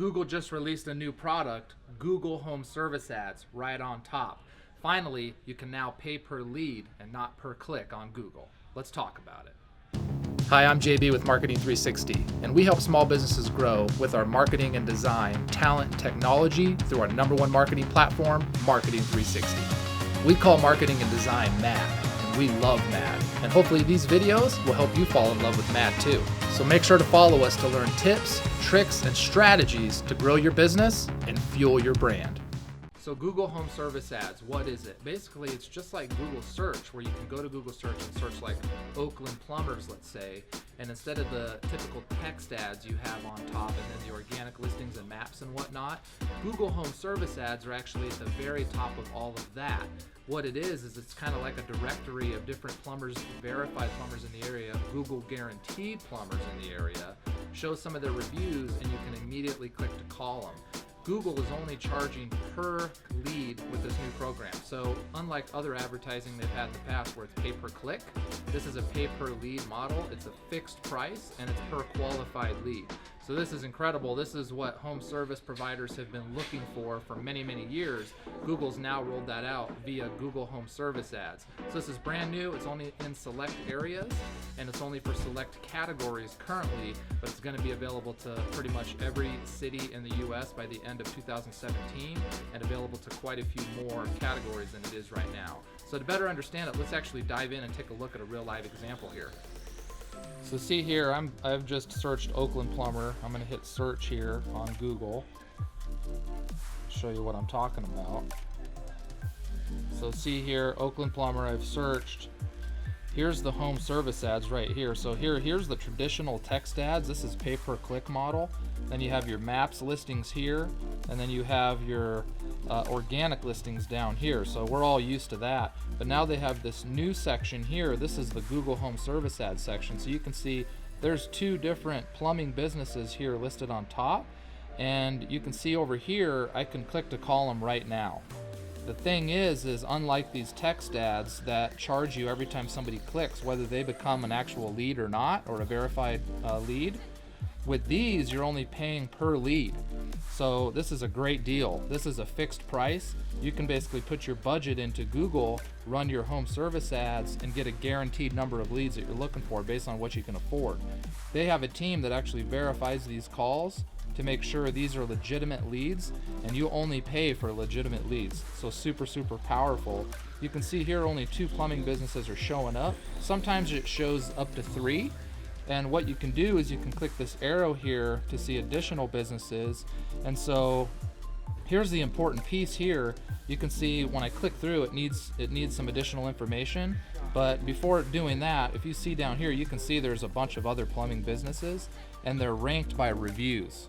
Google just released a new product, Google Home Service Ads, right on top. Finally, you can now pay per lead and not per click on Google. Let's talk about it. Hi, I'm JB with Marketing 360, and we help small businesses grow with our marketing and design, talent, and technology through our #1 marketing platform, Marketing 360. We call marketing and design MAD, and we love MAD. And hopefully these videos will help you fall in love with MAD too. So make sure to follow us to learn tips, tricks, and strategies to grow your business and fuel your brand. So Google Home Service Ads, what is it? Basically, it's just like Google Search, where you can go to Google Search and search like Oakland Plumbers, let's say, and instead of the typical text ads you have on top and then the organic listings and maps and whatnot, Google Home Service Ads are actually at the very top of all of that. What it is it's kind of like a directory of different plumbers, verified plumbers in the area, Google guaranteed plumbers in the area, show some of their reviews, and you can immediately click to call them. Google is only charging per lead with this new program. So unlike other advertising they've had in the past where it's pay per click, this is a pay per lead model. It's a fixed price and it's per qualified lead. So this is incredible. This is what home service providers have been looking for many, many years. Google's now rolled that out via Google Home Service Ads. So this is brand new. It's only in select areas and it's only for select categories currently, but it's going to be available to pretty much every city in the US by the end of 2017 and available to quite a few more categories than it is right now. So to better understand it, let's actually dive in and take a look at a real live example here. So see here, I've just searched Oakland Plumber. I'm going to hit search here on Google. Show you what I'm talking about. So see here, Oakland Plumber, I've searched. Here's the home service ads right here. So here's the traditional text ads. This is pay per click model. Then you have your maps listings here, and then you have your organic listings down here. So we're all used to that. But now they have this new section here. This is the Google Home Service Ads section. So you can see there's two different plumbing businesses here listed on top. And you can see over here, I can click to call them right now. The thing is unlike these text ads that charge you every time somebody clicks, whether they become an actual lead or not, or a verified lead, with these, you're only paying per lead. So this is a great deal. This is a fixed price. You can basically put your budget into Google, run your home service ads, and get a guaranteed number of leads that you're looking for based on what you can afford. They have a team that actually verifies these calls to make sure these are legitimate leads, and you only pay for legitimate leads. So super, super powerful. You can see here only 2 plumbing businesses are showing up. Sometimes it shows up to 3. And what you can do is you can click this arrow here to see additional businesses. And so here's the important piece here. You can see when I click through, it needs some additional information. But before doing that, if you see down here, you can see there's a bunch of other plumbing businesses and they're ranked by reviews.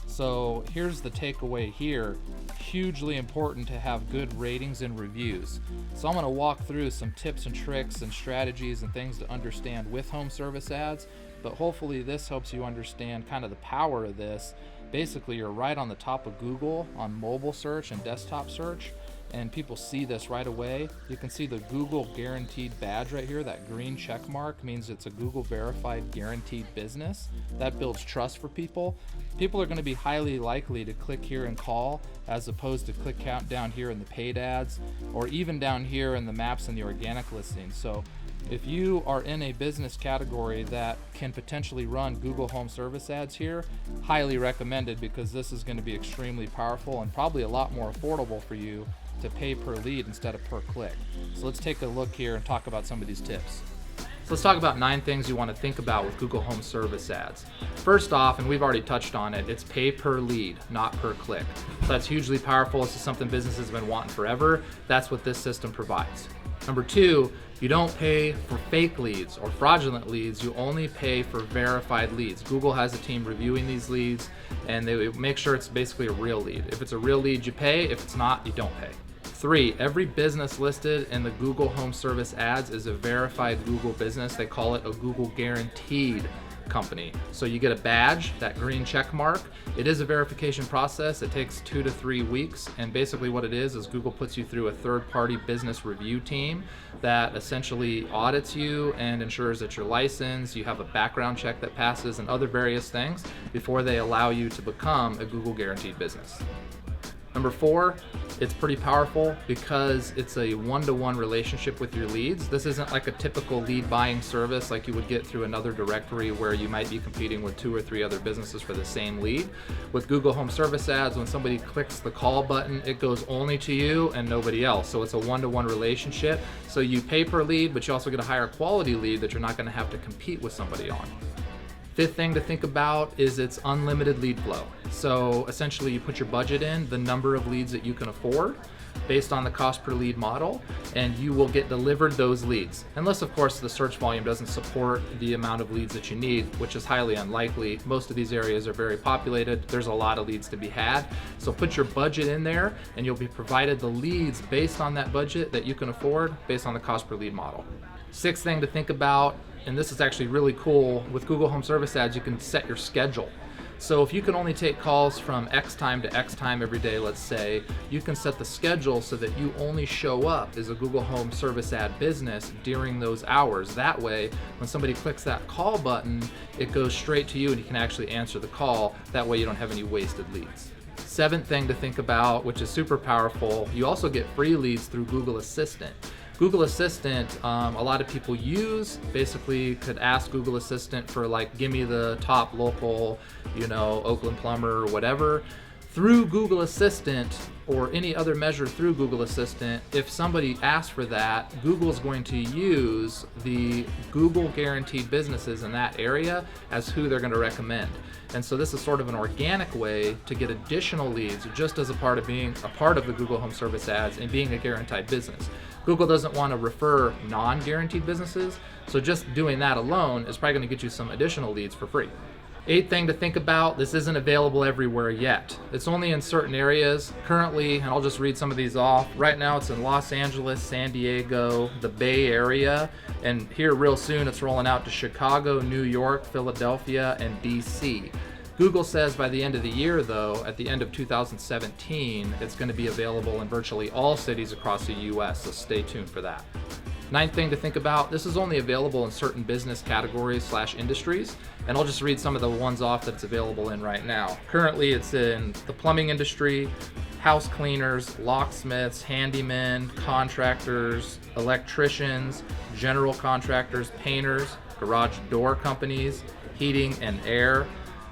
So here's the takeaway here. Hugely important to have good ratings and reviews. So I'm going to walk through some tips and tricks and strategies and things to understand with home service ads, but hopefully this helps you understand kind of the power of this. Basically, you're right on the top of Google on mobile search and desktop search, and people see this right away. You can see the Google guaranteed badge right here. That green check mark means it's a Google verified guaranteed business. That builds trust for people. People are going to be highly likely to click here and call as opposed to click count down here in the paid ads or even down here in the maps and the organic listings. So if you are in a business category that can potentially run Google Home Service Ads here, highly recommended, because this is going to be extremely powerful and probably a lot more affordable for you to pay per lead instead of per click. So let's take a look here and talk about some of these tips. So let's talk about 9 things you want to think about with Google Home Service Ads. First off, and we've already touched on it, it's pay per lead, not per click. So that's hugely powerful. This is something businesses have been wanting forever. That's what this system provides. Number 2, you don't pay for fake leads or fraudulent leads. You only pay for verified leads. Google has a team reviewing these leads, and they make sure it's basically a real lead. If it's a real lead, you pay. If it's not, you don't pay. 3, every business listed in the Google Home Service Ads is a verified Google business. They call it a Google guaranteed company. So you get a badge, that green check mark. It is a verification process. It takes 2 to 3 weeks. And basically what it is Google puts you through a third-party business review team that essentially audits you and ensures that you're licensed, you have a background check that passes, and other various things before they allow you to become a Google guaranteed business. Number 4, it's pretty powerful because it's a one-to-one relationship with your leads. This isn't like a typical lead buying service like you would get through another directory where you might be competing with 2 or 3 other businesses for the same lead. With Google Home Service Ads, when somebody clicks the call button, it goes only to you and nobody else. So it's a one-to-one relationship. So you pay per lead, but you also get a higher quality lead that you're not going to have to compete with somebody on. 5th thing to think about is it's unlimited lead flow. So essentially you put your budget in, the number of leads that you can afford based on the cost per lead model, and you will get delivered those leads. Unless of course the search volume doesn't support the amount of leads that you need, which is highly unlikely. Most of these areas are very populated. There's a lot of leads to be had. So put your budget in there and you'll be provided the leads based on that budget that you can afford based on the cost per lead model. 6th thing to think about, and this is actually really cool, with Google Home Service Ads, you can set your schedule. So if you can only take calls from X time to X time every day, let's say, you can set the schedule so that you only show up as a Google Home Service Ad business during those hours. That way, when somebody clicks that call button, it goes straight to you and you can actually answer the call. That way you don't have any wasted leads. 7th thing to think about, which is super powerful, you also get free leads through Google Assistant. Google Assistant, a lot of people use, basically could ask Google Assistant for like, give me the top local, Oakland Plumber or whatever. Through Google Assistant or any other measure through Google Assistant, if somebody asks for that, Google's going to use the Google guaranteed businesses in that area as who they're going to recommend. And so this is sort of an organic way to get additional leads just as a part of being a part of the Google Home Service Ads and being a guaranteed business. Google doesn't want to refer non-guaranteed businesses, so just doing that alone is probably going to get you some additional leads for free. 8th thing to think about, this isn't available everywhere yet. It's only in certain areas. Currently, and I'll just read some of these off, right now it's in Los Angeles, San Diego, the Bay Area, and here real soon it's rolling out to Chicago, New York, Philadelphia, and DC. Google says by the end of the year though, at the end of 2017, it's going to be available in virtually all cities across the US, so stay tuned for that. 9th thing to think about, this is only available in certain business categories / industries, and I'll just read some of the ones off that it's available in right now. Currently it's in the plumbing industry, house cleaners, locksmiths, handymen, contractors, electricians, general contractors, painters, garage door companies, heating and air,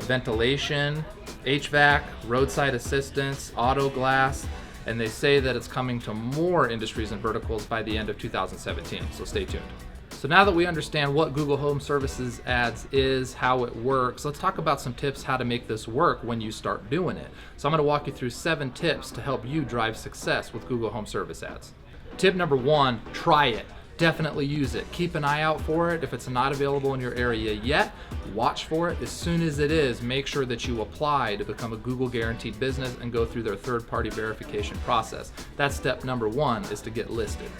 ventilation, HVAC, roadside assistance, auto glass, and they say that it's coming to more industries and verticals by the end of 2017, so stay tuned. So now that we understand what Google Home Services Ads is, how it works, let's talk about some tips how to make this work when you start doing it. So I'm going to walk you through 7 tips to help you drive success with Google Home Service Ads. Tip number 1, try it. Definitely use it. Keep an eye out for it. If it's not available in your area yet, watch for it. As soon as it is, make sure that you apply to become a Google guaranteed business and go through their third-party verification process. That's step number 1, is to get listed.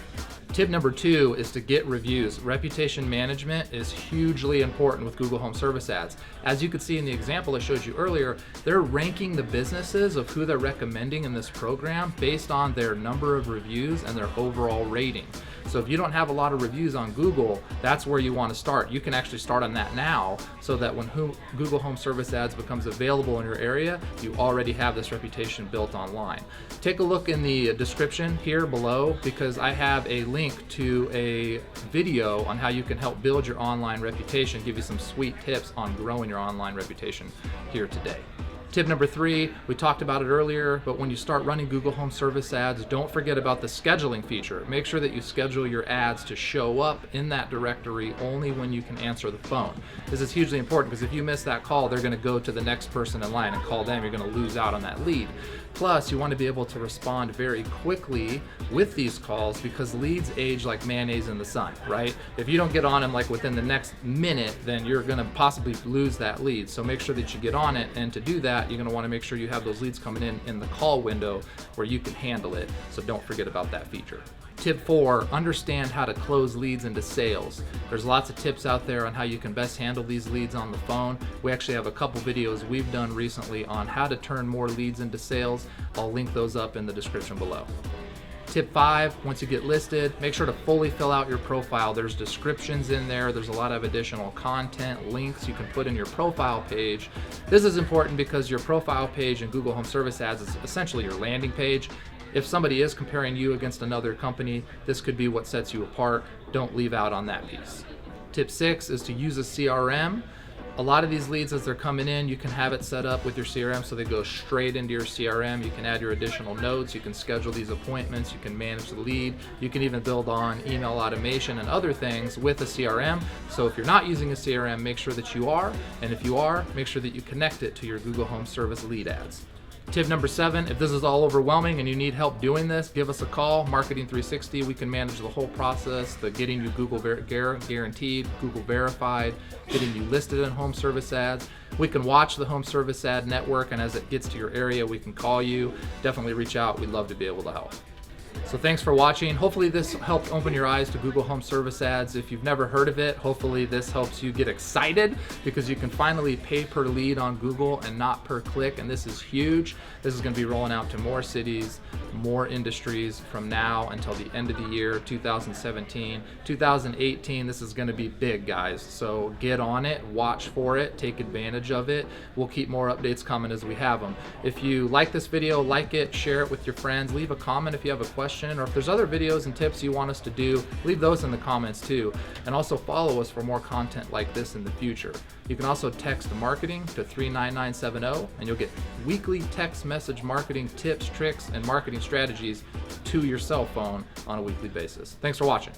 Tip number 2 is to get reviews. Reputation management is hugely important with Google Home Service Ads. As you could see in the example I showed you earlier, they're ranking the businesses of who they're recommending in this program based on their number of reviews and their overall rating. So if you don't have a lot of reviews on Google, that's where you want to start. You can actually start on that now so that when Google Home Service Ads becomes available in your area, you already have this reputation built online. Take a look in the description here below because I have a link to a video on how you can help build your online reputation, give you some sweet tips on growing your online reputation here today. Tip number 3, we talked about it earlier, but when you start running Google Home Service Ads, don't forget about the scheduling feature. Make sure that you schedule your ads to show up in that directory only when you can answer the phone. This is hugely important because if you miss that call, they're going to go to the next person in line and call them. You're going to lose out on that lead. Plus, you want to be able to respond very quickly with these calls because leads age like mayonnaise in the sun, right? If you don't get on them like within the next minute, then you're going to possibly lose that lead. So make sure that you get on it, and to do that, you're going to want to make sure you have those leads coming in the call window where you can handle it. So don't forget about that feature. Tip 4, understand how to close leads into sales. There's lots of tips out there on how you can best handle these leads on the phone. We actually have a couple videos we've done recently on how to turn more leads into sales. I'll link those up in the description below. Tip 5, once you get listed, make sure to fully fill out your profile. There's descriptions in there. There's a lot of additional content, links you can put in your profile page. This is important because your profile page in Google Home Service Ads is essentially your landing page. If somebody is comparing you against another company, this could be what sets you apart. Don't leave out on that piece. Tip 6 is to use a CRM. A lot of these leads, as they're coming in, you can have it set up with your CRM so they go straight into your CRM. You can add your additional notes, you can schedule these appointments, you can manage the lead, you can even build on email automation and other things with a CRM. So if you're not using a CRM, make sure that you are, and if you are, make sure that you connect it to your Google Home Service lead ads. Tip number 7, if this is all overwhelming and you need help doing this, give us a call, Marketing 360. We can manage the whole process, the getting you Google guaranteed, Google verified, getting you listed in home service ads. We can watch the home service ad network, and as it gets to your area, we can call you. Definitely reach out. We'd love to be able to help. So thanks for watching. Hopefully this helped open your eyes to Google Home Service Ads. If you've never heard of it, hopefully this helps you get excited because you can finally pay per lead on Google and not per click, and this is huge. This is going to be rolling out to more cities, more industries from now until the end of the year, 2017. 2018, this is going to be big, guys. So get on it, watch for it, take advantage of it. We'll keep more updates coming as we have them. If you like this video, like it, share it with your friends, leave a comment if you have a question, or if there's other videos and tips you want us to do, leave those in the comments too. And also follow us for more content like this in the future. You can also text marketing to 39970 and you'll get weekly text message marketing tips, tricks, and marketing strategies to your cell phone on a weekly basis. Thanks for watching.